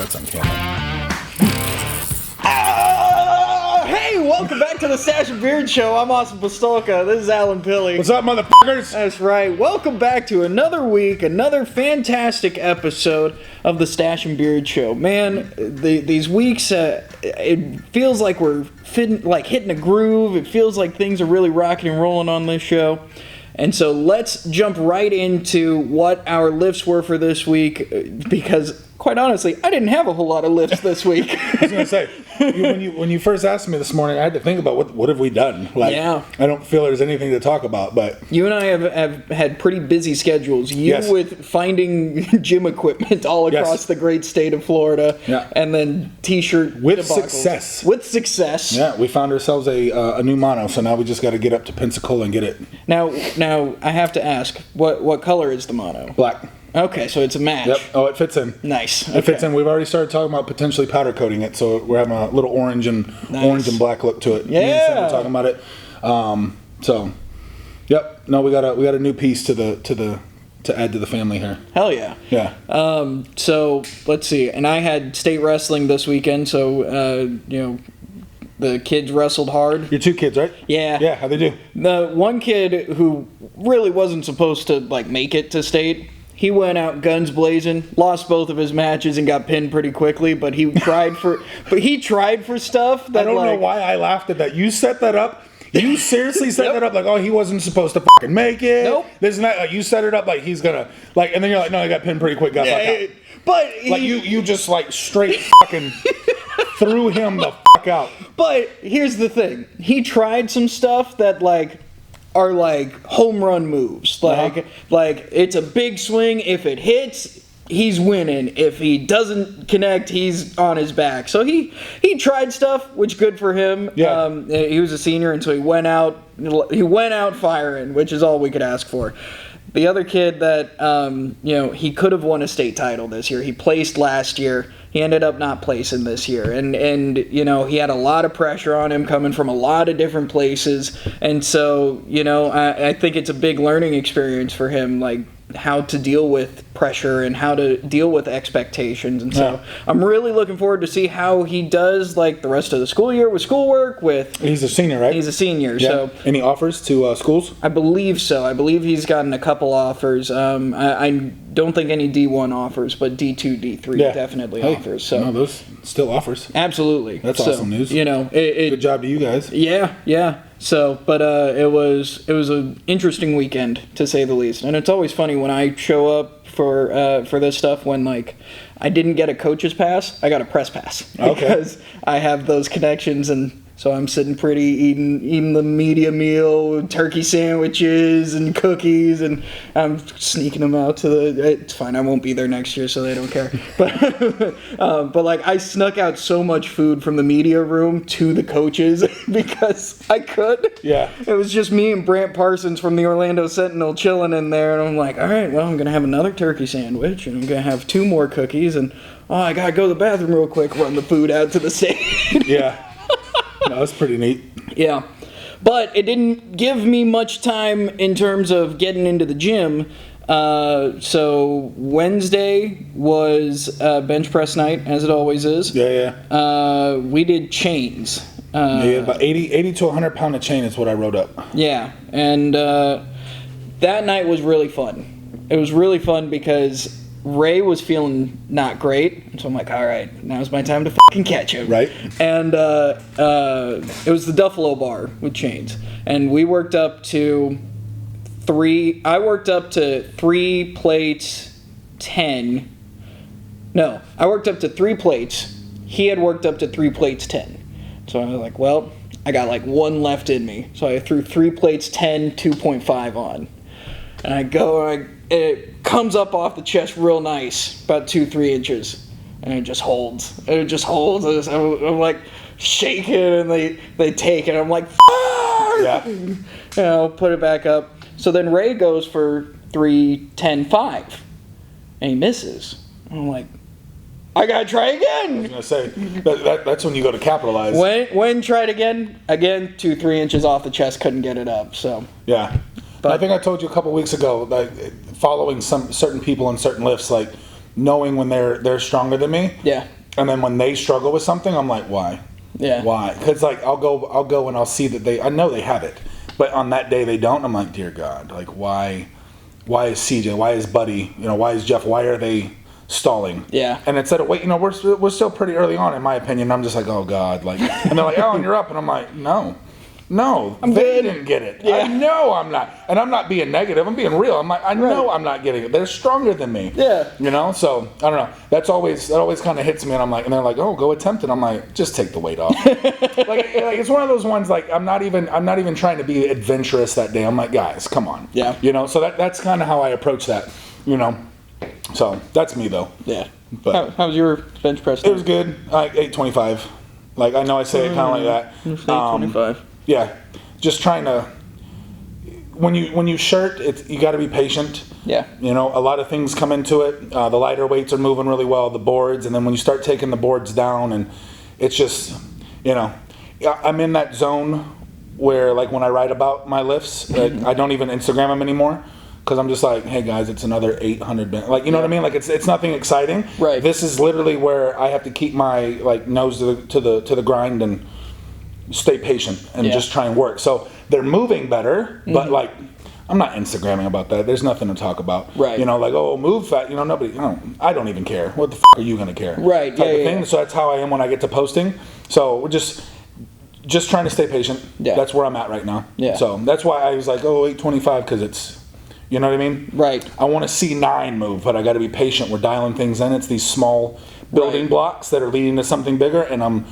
That's on camera. Hey, welcome back to the Stache and Beard Show. I'm awesome Pistulka. This is Alan Pilley. What's up, motherfuckers? That's right. Welcome back to another week, another fantastic episode of the Stache and Beard Show. Man, these weeks, it feels like we're hitting a groove. It feels like things are really rocking and rolling on this show. And so let's jump right into what our lifts were for this week, because quite honestly, I didn't have a whole lot of lifts this week. I was going to say, when you first asked me this morning, I had to think about what have we done. Yeah. I don't feel there's anything to talk about, but... You and I have had pretty busy schedules. You Yes. with finding gym equipment all across Yes. the great state of Florida. Yeah. And then t-shirt With debacles. success. With success. Yeah, we found ourselves a new mono, so now we just got to get up to Pensacola and get it. Now I have to ask, what color is the mono? Black. Okay, so it's a match. Yep. Oh, it fits in. Nice. It fits in. We've already started talking about potentially powder coating it, so we're having a little orange and black look to it. Yeah. Me and Sam were talking about it. So, yep. No, we got a new piece to add to the family here. Hell yeah. Yeah. So let's see. And I had state wrestling this weekend, so the kids wrestled hard. Your two kids, right? Yeah. Yeah. How'd they do? The one kid who really wasn't supposed to make it to state, he went out guns blazing, lost both of his matches and got pinned pretty quickly, but he tried for stuff that I don't know why I laughed at that. You set that up. You seriously set that up like, oh, he wasn't supposed to fucking make it. Nope. This and that. Like, you set it up like he's gonna and then you're like, no, he got pinned pretty quick. Got back out. But You just straight fucking threw him the fuck out. But here's the thing. He tried some stuff that are home run moves. Like it's a big swing. If it hits, he's winning. If he doesn't connect, he's on his back. So he tried stuff, which good for him. Yeah. He was a senior, and so he went out firing, which is all we could ask for. The other kid that he could have won a state title this year. He placed last year. He ended up not placing this year, and he had a lot of pressure on him coming from a lot of different places, and so I think it's a big learning experience for him, how to deal with pressure and how to deal with expectations, and so I'm really looking forward to see how he does the rest of the school year with schoolwork. He's a senior, right? He's a senior, yeah. So any offers to schools? I believe so. I believe he's gotten a couple offers. I don't think any D1 offers, but D2, D3 definitely offers. So no, those still offers. Absolutely, that's awesome news. Good job to you guys. Yeah. So, but it was an interesting weekend to say the least, and it's always funny when I show up for this stuff when I didn't get a coach's pass, I got a press pass because I have those connections, and so I'm sitting pretty eating the media meal with turkey sandwiches and cookies, and I'm sneaking them out to it's fine, I won't be there next year, so they don't care. But I snuck out so much food from the media room to the coaches because I could. Yeah. It was just me and Brant Parsons from the Orlando Sentinel chilling in there, and I'm like, all right, well, I'm going to have another turkey sandwich, and I'm going to have 2 more cookies, and I got to go to the bathroom real quick, run the food out to the stage. Yeah. No, that's pretty neat. Yeah. But it didn't give me much time in terms of getting into the gym. So Wednesday was bench press night, as it always is. Yeah. We did chains. About 80 to 100 pound of chain is what I wrote up. Yeah. And that night was really fun. It was really fun because Ray was feeling not great, so I'm like, all right, now's my time to fucking catch him. Right. And it was the Duffalo bar with chains, and we worked up to 3. I worked up to 3 plates 10. No, I worked up to 3 plates. He had worked up to 3 plates 10. So I was like, well, I got 1 left in me. So I threw 3 plates 10, 2.5 on, and I go. It comes up off the chest real nice, about 2-3 inches, and it just holds. I'm shaking, and they take it. I'm like, fuck! Yeah. Put it back up. So then Ray goes for 3-10-5, and he misses. I'm like, I gotta try again. I was gonna say that's when you go to capitalize. When tried again, 2-3 inches off the chest, couldn't get it up. So yeah. But I think I told you a couple weeks ago, following some certain people in certain lifts, knowing when they're stronger than me. Yeah. And then when they struggle with something, I'm like, why? Yeah. Why? Because like I'll go and I'll see that I know they have it, but on that day they don't. I'm like, dear God, like why is CJ? Why is Buddy? Why is Jeff? Why are they stalling? Yeah. And instead of wait, we're still pretty early on in my opinion. I'm just like, oh God, like, and they're like, oh, and you're up, and I'm like, no, they didn't get it. Yeah. I know I'm not, and I'm not being negative. I'm being real. I'm like, I know I'm not getting it. They're stronger than me. Yeah. So I don't know. That always kind of hits me, and I'm like, and they're like, oh, go attempt it. I'm like, just take the weight off. like it's one of those ones. Like I'm not even trying to be adventurous that day. I'm like, guys, come on. Yeah. So that's kind of how I approach that. So that's me though. Yeah. But how was your bench press? It was good. 825. Like I know I say it kind of like that. 825. Yeah, just trying to. When you shirt, you got to be patient. Yeah. A lot of things come into it. The lighter weights are moving really well, the boards, and then when you start taking the boards down, and it's just, I'm in that zone where like when I write about my lifts, I don't even Instagram them anymore. Because I'm just like, hey guys, it's another 800 bench. Like, you know what I mean? Like it's nothing exciting. Right. This is literally where I have to keep my like nose to the grind and stay patient and just try and work. So they're moving better, but like I'm not Instagramming about that. There's nothing to talk about. Right. Like, oh, move fat. Nobody. I don't even care. What the are you gonna care? Right. Type of thing. So that's how I am when I get to posting. So we're just trying to stay patient. Yeah. That's where I'm at right now. Yeah. So that's why I was like, oh, 825 because it's. You know what I mean? Right. I want to see 9 move, but I got to be patient. We're dialing things in. It's these small building blocks that are leading to something bigger, and I'm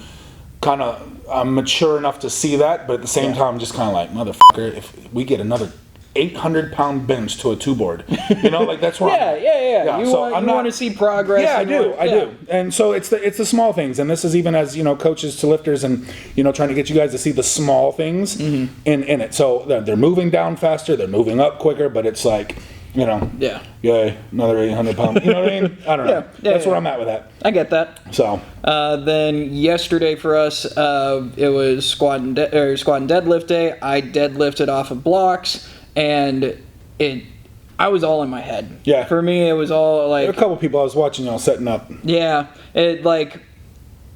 mature enough to see that, but at the same time, I'm just kind of like, motherfucker, if we get another 800-pound bench to a 2-board, like that's where yeah. You want to see progress. Yeah, I do. And so it's the small things, and this is even as coaches to lifters, and trying to get you guys to see the small things in it. So they're moving down faster, they're moving up quicker, but it's like yay, another 800 pounds. You know what I mean? I don't know. That's where I'm at with that. I get that. So then yesterday for us, it was squat and deadlift day. I deadlifted off of blocks. And I was all in my head. Yeah. For me, it was all like. There were a couple people I was watching y'all setting up. Yeah.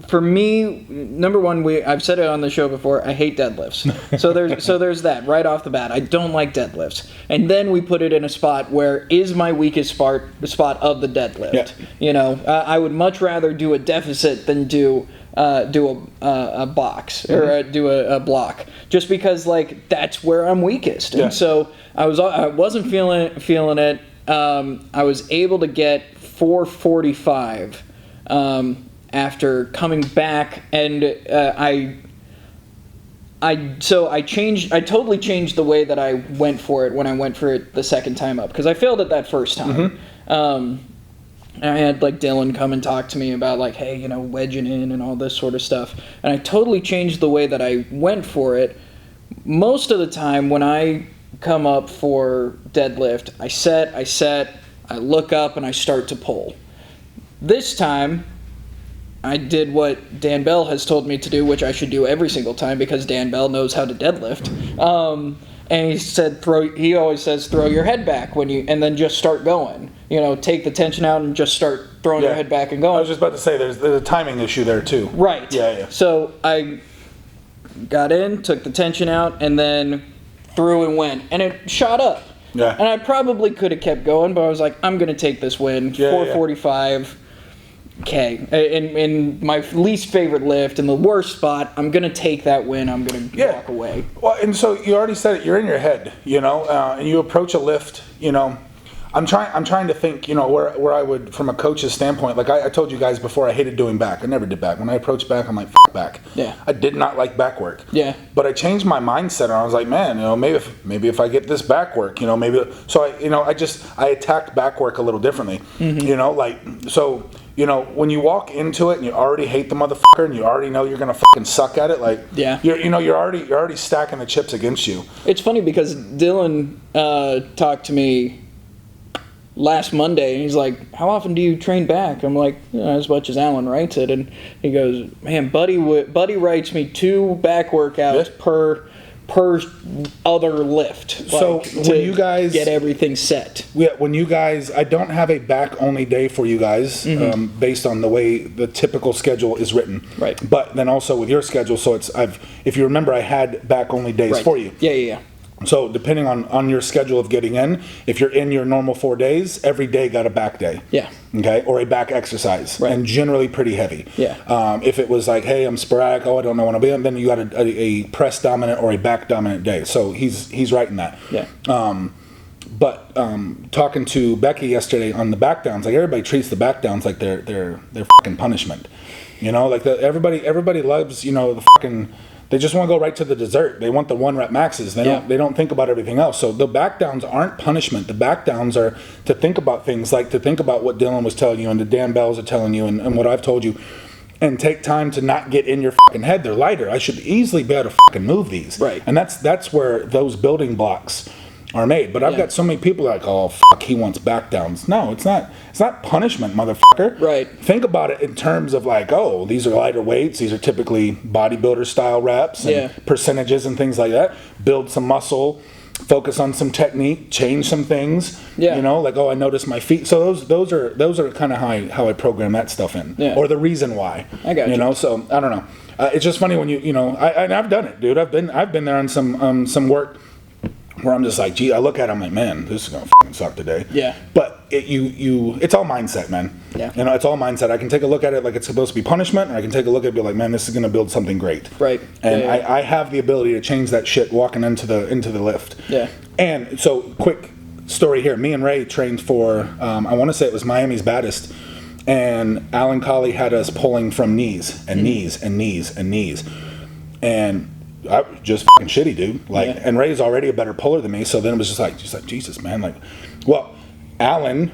For me, number one, I've said it on the show before. I hate deadlifts. So there's that right off the bat. I don't like deadlifts. And then we put it in a spot where is my weakest spot of the deadlift. Yeah. I would much rather do a deficit than do a box or do a block, just because like that's where I'm weakest. And so I wasn't feeling it. I was able to get 445 after coming back, and I totally changed the way that I went for it when I went for it the second time up, because I failed it that first time. I had like Dylan come and talk to me about like, hey, wedging in and all this sort of stuff. And I totally changed the way that I went for it. Most of the time when I come up for deadlift, I set, I look up and I start to pull. This time, I did what Dan Bell has told me to do, which I should do every single time because Dan Bell knows how to deadlift. And he said, he always says, throw your head back and then just start going. Take the tension out and just start throwing your head back and going. I was just about to say, there's a timing issue there too. Right. Yeah. So I got in, took the tension out, and then threw and went. And it shot up. Yeah. And I probably could have kept going, but I was like, I'm going to take this win. 445. Okay, in my least favorite lift, in the worst spot, I'm going to take that win. I'm going to walk away. Well, and so you already said it. You're in your head, and you approach a lift, I'm trying to think, where I would, from a coach's standpoint, like I told you guys before, I hated doing back. I never did back. When I approached back, I'm like, F back. Yeah. I did not like back work. Yeah. But I changed my mindset, and I was like, man, maybe if I get this back work, maybe. So I attacked back work a little differently, so. When you walk into it and you already hate the motherfucker and you already know you're gonna fucking suck at it, like you're already stacking the chips against you. It's funny because Dylan talked to me last Monday and he's like, "How often do you train back?" I'm like, as much as Alan writes it, and he goes, "Man, Buddy writes me 2 back workouts per other lift. So when you guys get everything set. Yeah, when you guys, I don't have a back only day for you guys, based on the way the typical schedule is written. Right. But then also with your schedule, so if you remember, I had back only days for you. Yeah. So depending on your schedule of getting in, if you're in your normal 4 days, every day got a back day. Yeah. Okay, or a back exercise, Right. and generally pretty heavy. Yeah. If it was like, hey, I'm sporadic, I don't know when I'll be in, then you got a press dominant or a back dominant day. So he's right in that. Yeah. But talking to Becky yesterday on the back downs, like everybody treats the back downs like they're fucking punishment. You know, like everybody loves, you know, the fucking. They just want to go right to the dessert. They want the 1 rep maxes. They don't think about everything else. So the back downs aren't punishment. The back downs are to think about things, like to think about what Dylan was telling you and the Dan Bells are telling you and what I've told you, and take time to not get in your fucking head. They're lighter. I should easily be able to fucking move these. Right. And that's where those building blocks are made. But I've got so many people like, oh fuck, he wants back downs. No, it's not punishment, motherfucker. Right. Think about it in terms of like, oh, these are lighter weights, these are typically bodybuilder style reps and percentages and things like that. Build some muscle, focus on some technique, change some things. Yeah. You know, like, oh, I noticed my feet. So those are kind of how I program that stuff in. Yeah. Or the reason why. I got you. You know, so I don't know. It's just funny when you know, I've done it, dude. I've been there on some work where I'm just like, gee, I look at it, I'm like, man, this is gonna fucking suck today. Yeah. But it's all mindset, man. Yeah. You know, it's all mindset. I can take a look at it like it's supposed to be punishment, or I can take a look at it and be like, man, this is gonna build something great. Right. And I have the ability to change that shit walking into the lift. Yeah. And so, quick story here. Me and Ray trained for, I want to say it was Miami's Baddest, and Alan Colley had us pulling from knees and knees and knees and knees, and I just fucking shitty, dude. Like, and Ray's already a better puller than me, so then it was just like Jesus, man. Like, well, Alan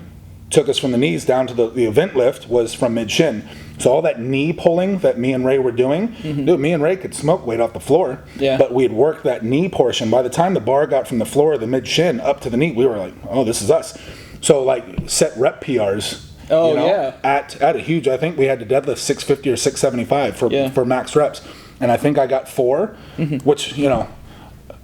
took us from the knees down to the event lift was from mid shin. So all that knee pulling that me and Ray were doing, dude, me and Ray could smoke weight off the floor. Yeah. But we had worked that knee portion. By the time the bar got from the floor of the mid shin up to the knee, we were like, oh, this is us. So like set rep PRs. Oh, you know, yeah. At a huge, I think we had to deadlift 650 or 675 for max reps. And I think I got 4, which, you know,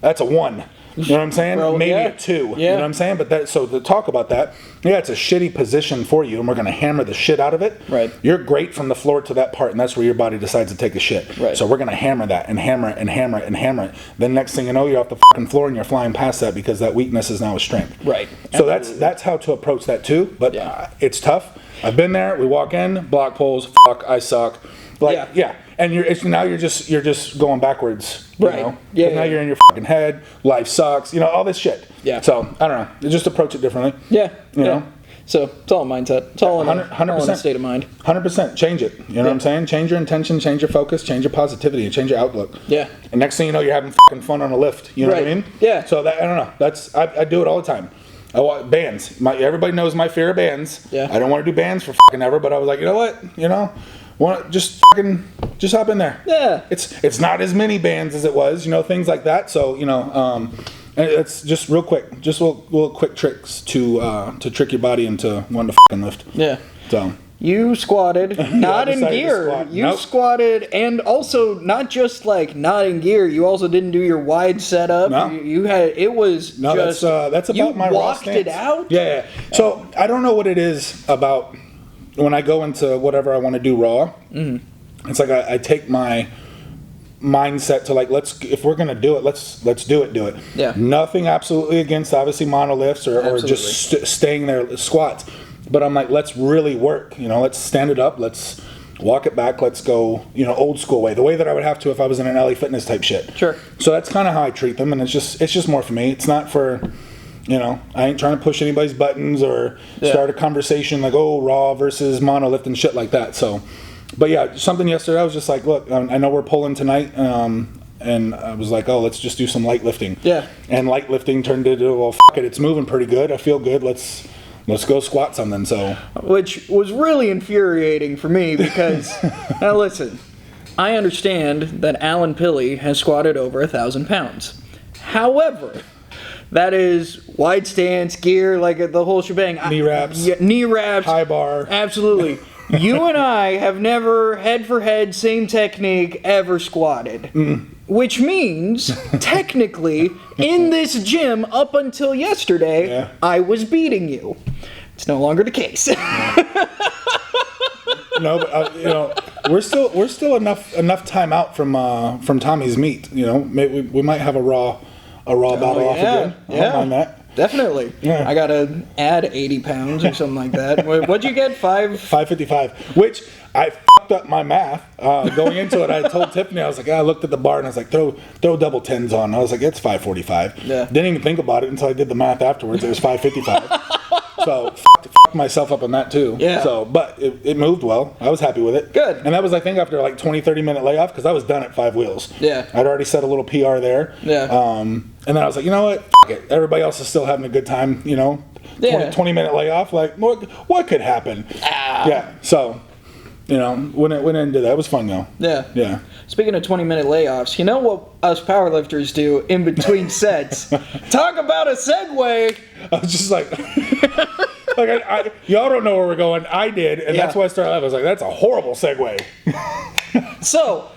that's a 1. You know what I'm saying? Bro, Maybe a 2. You know what I'm saying? But so to talk about that, it's a shitty position for you, and we're going to hammer the shit out of it. Right. You're great from the floor to that part, and that's where your body decides to take a shit. Right. So we're going to hammer that and hammer it and hammer it and hammer it. Then next thing you know, you're off the fucking floor and you're flying past that because that weakness is now a strength. Right. So that's how to approach that too. But it's tough. I've been there. We walk in, block pulls. Fuck, I suck. Like, and you're just going backwards, you right? know? Yeah. Now you're in your fucking head. Life sucks. You know, all this shit. Yeah. So I don't know. You just approach it differently. Yeah. You know. So it's all mindset. It's all in 100% a state of mind. 100%. Change it. You know what I'm saying? Change your intention. Change your focus. Change your positivity. And change your outlook. Yeah. And next thing you know, you're having fucking fun on a lift. You know what I mean? Yeah. So that I don't know. I do it all the time. Bands. Everybody knows my fear of bands. Yeah. I don't want to do bands for fucking ever, but I was like, you know what? You know, just hop in there. Yeah. It's not as many bands as it was, you know, things like that. So, you know, and it's just real quick, just little quick tricks to trick your body into wanting to fucking lift. Yeah. So. You squatted, not in gear. You squatted, and also not just like not in gear. You also didn't do your wide setup. No. You had that's about my raw walked stance. it out. Yeah. So I don't know what it is about when I go into whatever I want to do raw. It's like I take my mindset to like, if we're gonna do it, let's do it. Yeah. Nothing absolutely against obviously monolifts or just staying there squats. But I'm like, let's really work, you know, let's stand it up, let's walk it back, let's go, you know, old school way, the way that I would have to if I was in an LA Fitness type shit. Sure. So that's kind of how I treat them, and it's just more for me. It's not for, you know, I ain't trying to push anybody's buttons or start a conversation like, oh, raw versus monolift and shit like that. So, but yeah, something yesterday, I was just like, look, I know we're pulling tonight, and I was like, oh, let's just do some light lifting. Yeah. And light lifting turned into, well, fuck it, it's moving pretty good, I feel good, let's go squat something. So, which was really infuriating for me because now listen, I understand that Alan Pilley has squatted over 1,000 pounds. However, that is wide stance, gear, like the whole shebang. Knee wraps. Knee wraps. High bar. Absolutely. You and I have never head for head, same technique, ever squatted. which means technically in this gym up until yesterday, I was beating you. It's no longer the case. No, but we're still enough time out from Tommy's meet. Maybe we might have a raw battle off again. I don't mind that. Definitely. Yeah. I gotta add 80 pounds or something like that. What'd you get? 555. Which I fucked up my math going into it. I told Tiffany, I was like, I looked at the bar and I was like, throw double tens on. I was like, it's 545. Yeah. Didn't even think about it until I did the math afterwards. It was 555. So fucked myself up on that too. Yeah. So, but it moved well. I was happy with it. Good. And that was, I think, after like 20-30 minute layoff because I was done at 5 wheels. Yeah. I'd already set a little PR there. Yeah. And then I was like, you know what? F it. Everybody else is still having a good time. 20 minute layoff. Like, what could happen? Yeah. So, went into that. It was fun though. Yeah. Yeah. Speaking of 20-minute layoffs, you know what us powerlifters do in between sets? Talk about a segue. I was just like, y'all don't know where we're going. I did, and that's why I started laughing. I was like, that's a horrible segue. So,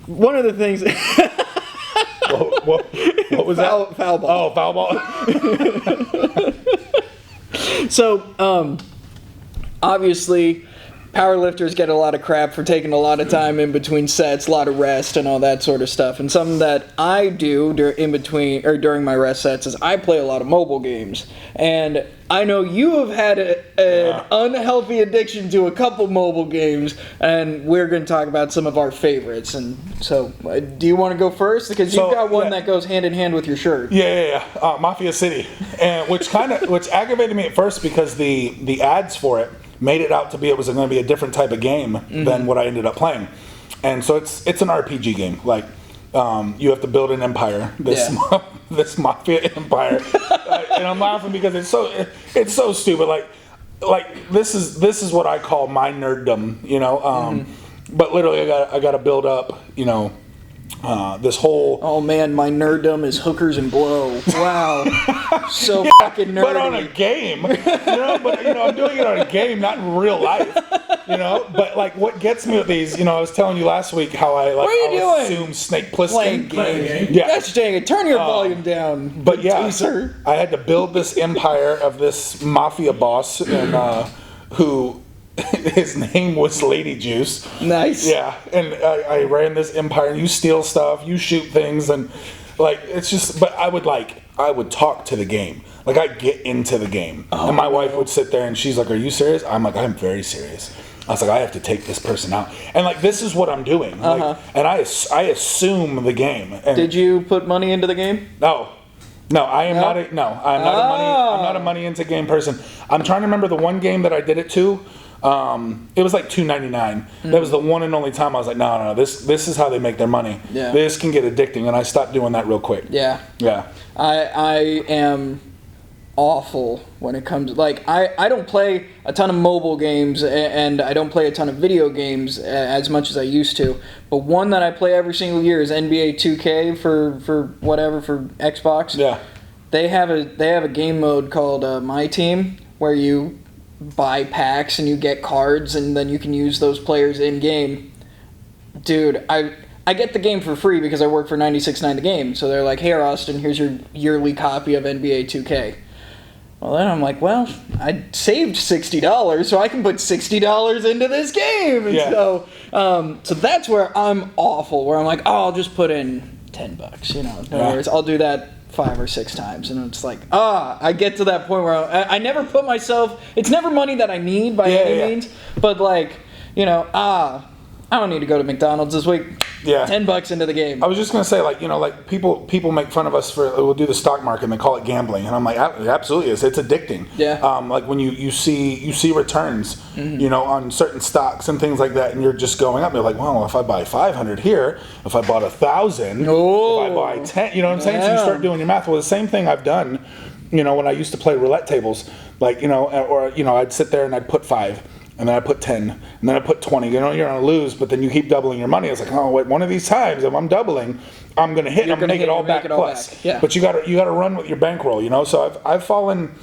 one of the things. What was that? Foul ball. Oh, foul ball. So, obviously, powerlifters get a lot of crap for taking a lot of time in between sets, a lot of rest, and all that sort of stuff. And something that I do during my rest sets is I play a lot of mobile games. And I know you have had an unhealthy addiction to a couple mobile games, and we're going to talk about some of our favorites. And so, do you want to go first? Because you've got one that goes hand in hand with your shirt. Yeah. Mafia City, and which aggravated me at first because the ads for it made it out to be it was going to be a different type of game than what I ended up playing. And so it's an RPG game. Like you have to build an empire, this mafia empire. And I'm laughing because it's so stupid. Like this is what I call my nerddom, But literally I got to build up, this whole... Oh man, my nerddom is hookers and blow. Wow. So fucking nerdy. But on a game. I'm doing it on a game, not in real life. But like what gets me with these, I was telling you last week how I assume Snake Plissken. Playing game. Yeah. Gosh dang it, turn your volume down. But yeah, I had to build this empire of this mafia boss and who... His name was Lady Juice. Nice. Yeah, and I ran this empire. And you steal stuff, you shoot things, and it's just. But I would talk to the game. Like I'd get into the game, and my wife would sit there and she's like, "Are you serious?" I'm like, "I'm very serious." I was like, "I have to take this person out," and this is what I'm doing. And I assume the game. And did you put money into the game? No, I am not. I'm not a money into game person. I'm trying to remember the one game that I did it to. It was like $2.99. That was the one and only time I was like, no, this is how they make their money. Yeah. This can get addicting, and I stopped doing that real quick. Yeah. Yeah. I am awful when it comes I don't play a ton of mobile games and I don't play a ton of video games as much as I used to. But one that I play every single year is NBA 2K for Xbox. Yeah. They have a game mode called My Team where you buy packs and you get cards and then you can use those players in game. Dude, I get the game for free because I work for 96.9 The Game. So they're like, "Hey Austin, here's your yearly copy of NBA 2K." Well, then I'm like, well, I saved $60, so I can put $60 into this game. And so that's where I'm awful, where I'm like, oh, I'll just put in $10, no worries. I'll do that 5 or 6 times, and it's like, I get to that point where I never put myself, it's never money that I need by any means, but I don't need to go to McDonald's this week. Yeah. $10 into the game. I was just gonna say, people make fun of us for we'll do the stock market and they call it gambling, and I'm like, it absolutely is. It's addicting. Yeah. Like when you see returns, on certain stocks and things like that, and you're just going up. You're like, well, if I buy 500 here, if I bought 1,000, if I buy 10, you know what I'm saying? So you start doing your math. Well, the same thing I've done, when I used to play roulette tables, I'd sit there and I'd put 5. And then I put 10, and then I put 20. You're going to lose, but then you keep doubling your money. It's like, oh, wait, one of these times, if I'm doubling, I'm going to hit, I'm going to make it all back plus. Yeah. But you got to run with your bankroll, So I've fallen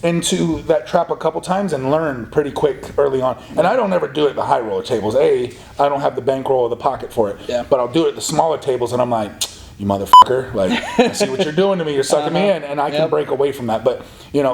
into that trap a couple times and learned pretty quick early on. And I don't ever do it at the high roller tables. I don't have the bankroll or the pocket for it. Yeah. But I'll do it at the smaller tables, and I'm like, you motherfucker, like, I see what you're doing to me. You're sucking me in, and I can break away from that. But,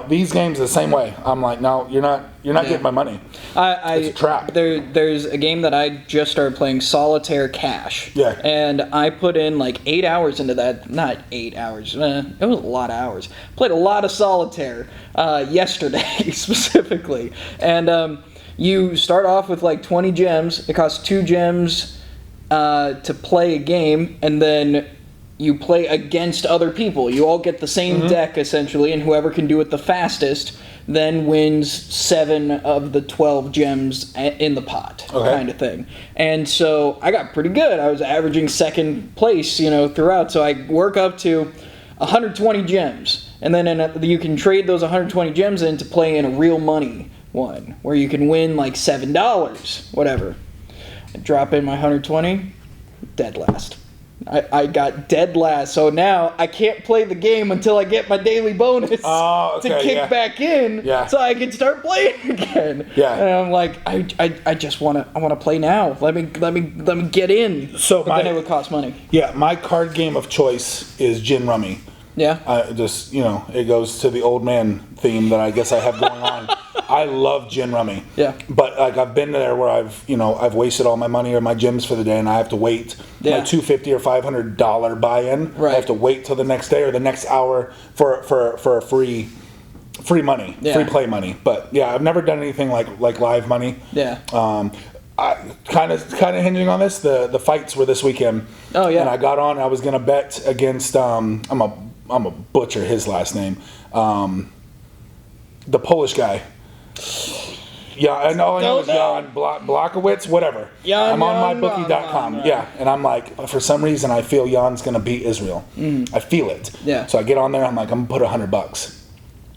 these games the same way. I'm like, no, you're not getting my money. It's a trap. There's a game that I just started playing, Solitaire Cash. Yeah. And I put in like 8 hours into that. Not 8 hours. It was a lot of hours. Played a lot of Solitaire yesterday specifically. And you start off with like 20 gems. It costs 2 gems to play a game, and then you play against other people. You all get the same deck, essentially, and whoever can do it the fastest then wins 7 of the 12 gems in the pot, kind of thing. And so I got pretty good. I was averaging second place, throughout. So I work up to 120 gems. And then you can trade those 120 gems in to play in a real money one, where you can win like $7, whatever. I drop in my 120, dead last. I got dead last, so now I can't play the game until I get my daily bonus to kick back in, so I can start playing again. Yeah. And I'm like, I just wanna play now. Let me get in. But then it would cost money. Yeah, my card game of choice is Gin Rummy. Yeah. It goes to the old man theme that I guess I have going on. I love Gin Rummy. Yeah. But like I've been there where I've wasted all my money or my gems for the day, and I have to wait my $250 or $500 buy-in. Right. I have to wait till the next day or the next hour for a free money, free play money. But yeah, I've never done anything like live money. Yeah. I kind of hinging on this. The fights were this weekend. Oh yeah. And I got on. I was gonna bet against I'm a butcher his last name. The Polish guy. Yeah, and all I know is Jan Blachowicz, whatever. I'm on mybookie.com. Yeah, and I'm like, for some reason, I feel Jan's going to beat Israel. I feel it. Yeah. So I get on there, I'm like, I'm going to put $100.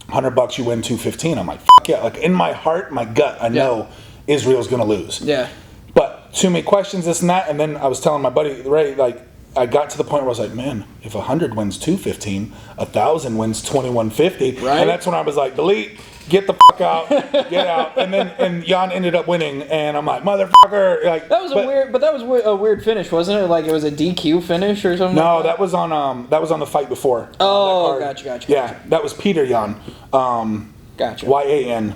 $100, you win $215. I'm like, fuck yeah. Like, in my heart, my gut, I know Israel's going to lose. Yeah. But too many questions, this and that, and then I was telling my buddy, Ray, like, I got to the point where I was like, man, if 100 wins $215, 1,000 wins $21.50. Right. And that's when I was like, delete. Get the fuck out, get out, and Jan ended up winning, and I'm like, motherfucker, like that was a weird finish, wasn't it? Like it was a DQ finish or something. No, that was on the fight before. Oh, gotcha. Yeah, that was Peter Jan. Gotcha. YAN.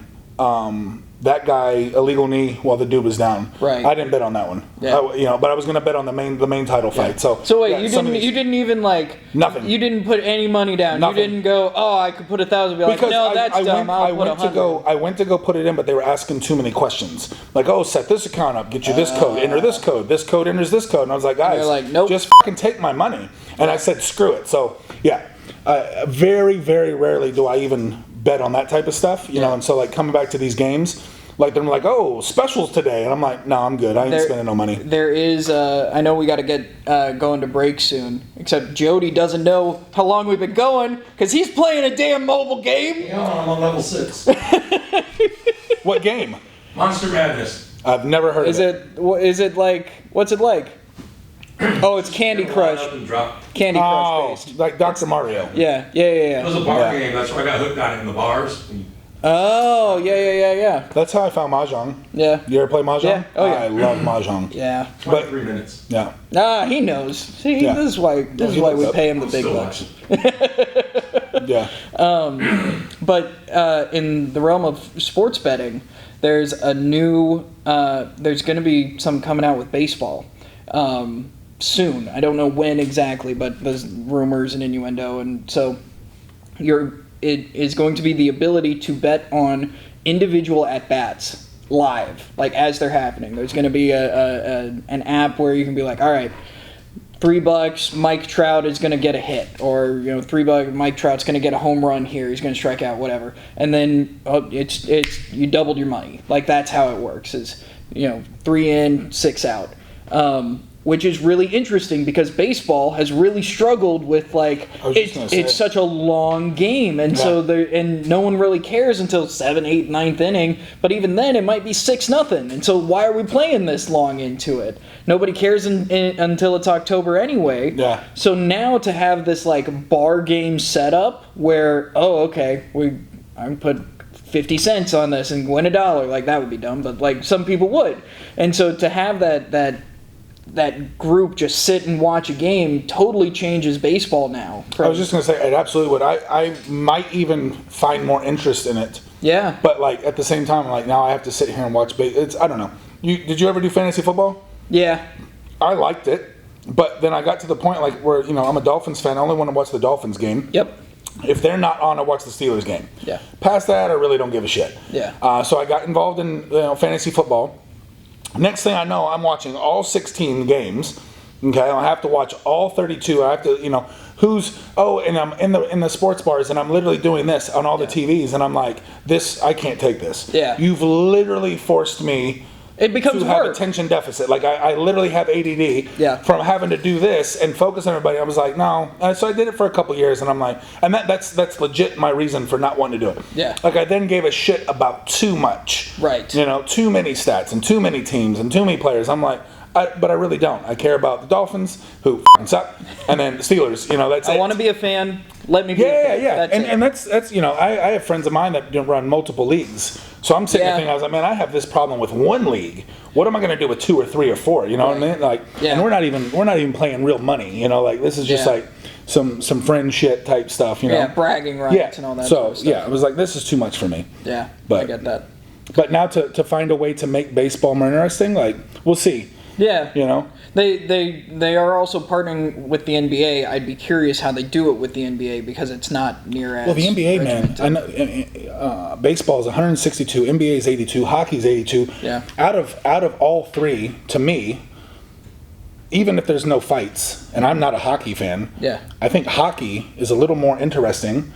That guy, illegal knee while the dude was down. Right. I didn't bet on that one. Yeah. But I was gonna bet on the main title fight. So wait, you didn't even like nothing. You didn't put any money down. Nothing. You didn't go, oh, I could put 1,000. Be like, because no, that's dumb. I went to go put it in, but they were asking too many questions. Like, oh, set this account up, get you this code, enter this code. This code enters this code, and I was like, guys, nope. Just fucking take my money. And I said, screw it. So yeah, very, very rarely do I even bet on that type of stuff, you know. And so like coming back to these games, like they're like, oh, specials today, and I'm like, no, I'm good. I ain't spending no money. There is, I know we got to get going to break soon. Except Jody doesn't know how long we've been going because he's playing a damn mobile game. Yeah, I'm on level 6. What game? Monster Madness. I've never heard of it. Is it like? What's it like? Oh, it's Candy Crush. Candy Crush based. Like Dr. Mario. Yeah. It was a bar game. That's why I got hooked on it in the bars. Oh, yeah. That's how I found Mahjong. Yeah. You ever play Mahjong? Yeah. Oh, yeah. I love Mahjong. Yeah. 23 minutes. Yeah. He knows. See, this is why we pay him the big bucks. Yeah. But in the realm of sports betting, there's a new. There's going to be some coming out with baseball. Soon. I don't know when exactly, but there's rumors and innuendo, and so it is going to be the ability to bet on individual at-bats live, like as they're happening. There's going to be an app where you can be like, all right, $3, Mike Trout is going to get a hit, or $3, Mike Trout's going to get a home run here. He's going to strike out, whatever, and then it's you doubled your money. Like that's how it works. Is 3 in, 6 out. Which is really interesting because baseball has really struggled with it's such a long game, and so no one really cares until 7th, 8th, 9th inning. But even then, it might be 6-0, and so why are we playing this long into it? Nobody cares until it's October anyway. Yeah. So now to have this bar game setup where I can put 50 cents on this and win $1. Like, that would be dumb, but like some people would. And so to have that group just sit and watch a game totally changes baseball now. I was just going to say, it absolutely would. I might even find more interest in it. Yeah. But, like, at the same time, like, now I have to sit here and watch I don't know. Did you ever do fantasy football? Yeah. I liked it, but then I got to the point, like, where, I'm a Dolphins fan. I only want to watch the Dolphins game. Yep. If they're not on, I watch the Steelers game. Yeah. Past that, I really don't give a shit. Yeah. So I got involved in fantasy football. Next thing I know, I'm watching all 16 games. Okay, I have to watch all 32. I have to, and I'm in the sports bars, and I'm literally doing this on all the TVs, and I'm like, I can't take this. Yeah. You've literally forced me. It becomes to have work. attention deficit. Like, I literally have ADD from having to do this and focus on everybody. I was like, no. So I did it for a couple years, and I'm like, and that's legit my reason for not wanting to do it. Yeah. Like, I then gave a shit about too much. Right. Too many stats and too many teams and too many players. I'm like, but I really don't. I care about the Dolphins, who f***ing suck, and then the Steelers. That's I it. want to be a fan. Let me be a fan. Yeah. That's And that's I have friends of mine that run multiple leagues. So I'm sitting there thinking, I was like, man, I have this problem with one league. What am I going to do with 2 or 3 or 4? You know what I mean? Like, and we're not even playing real money. Like, this is just like some friend shit type stuff. Yeah, bragging rights and all that. Sort of stuff. I was like, this is too much for me. Yeah, but, I get that. But now to find a way to make baseball more interesting, like, we'll see. Yeah. They are also partnering with the NBA. I'd be curious how they do it with the NBA because it's not near as. Well, the NBA, regimented. man, I know, baseball is 162, NBA is 82, hockey's 82. Yeah. Out of all three, to me, even if there's no fights, and I'm not a hockey fan, I think hockey is a little more interesting.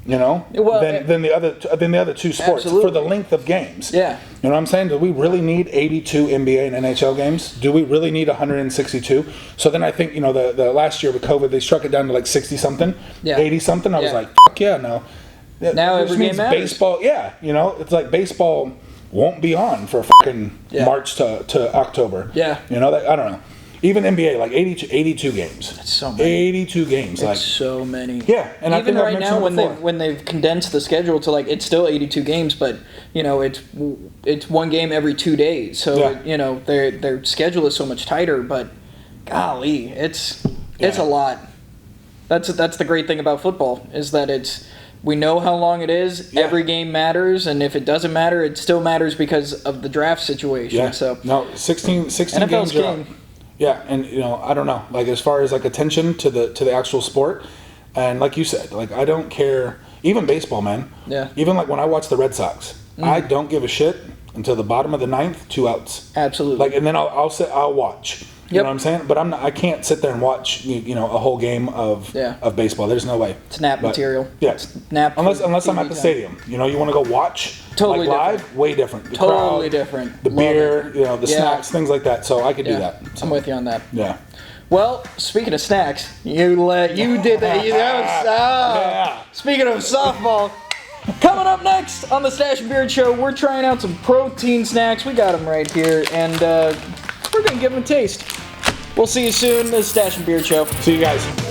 Than the other two sports for the length of games. Yeah. You know what I'm saying? Do we really need 82 NBA and NHL games? Do we really need 162? So then I think, the last year with COVID, they struck it down to like 60-something, 80-something. I was like, fuck yeah, no. Now every game matters. Baseball, it's like baseball won't be on for fucking March to October. Yeah. I don't know. Even NBA, like 82 games. That's so many. 82 games. It's so many. Yeah, and I think right now when they've condensed the schedule to like it's still 82 games, but it's one game every 2 days. So their schedule is so much tighter. But golly, it's a lot. That's the great thing about football is that we know how long it is. Yeah. Every game matters, and if it doesn't matter, it still matters because of the draft situation. Yeah. So 16 NFL's games. king. Yeah, and I don't know, like as far as like attention to the actual sport, and like you said, like I don't care. Even baseball, man. Yeah. Even like when I watch the Red Sox, I don't give a shit until the bottom of the ninth, 2 outs. Absolutely. Like, and then I'll watch. You know what I'm saying? But I can't sit there and watch a whole game of baseball. There's no way. It's nap material. Yeah. It's nap. Unless I'm at the stadium. You want to go watch totally live, different. Way different. The totally crowd, different. The beer, the snacks, things like that. So I could do that. So. I'm with you on that. Yeah. Well, speaking of snacks, you did that. Speaking of softball, coming up next on the Stache and Beard Show, we're trying out some protein snacks. We got them right here, and we're gonna give them a taste. We'll see you soon. This is Stache and Beard Show. See you guys.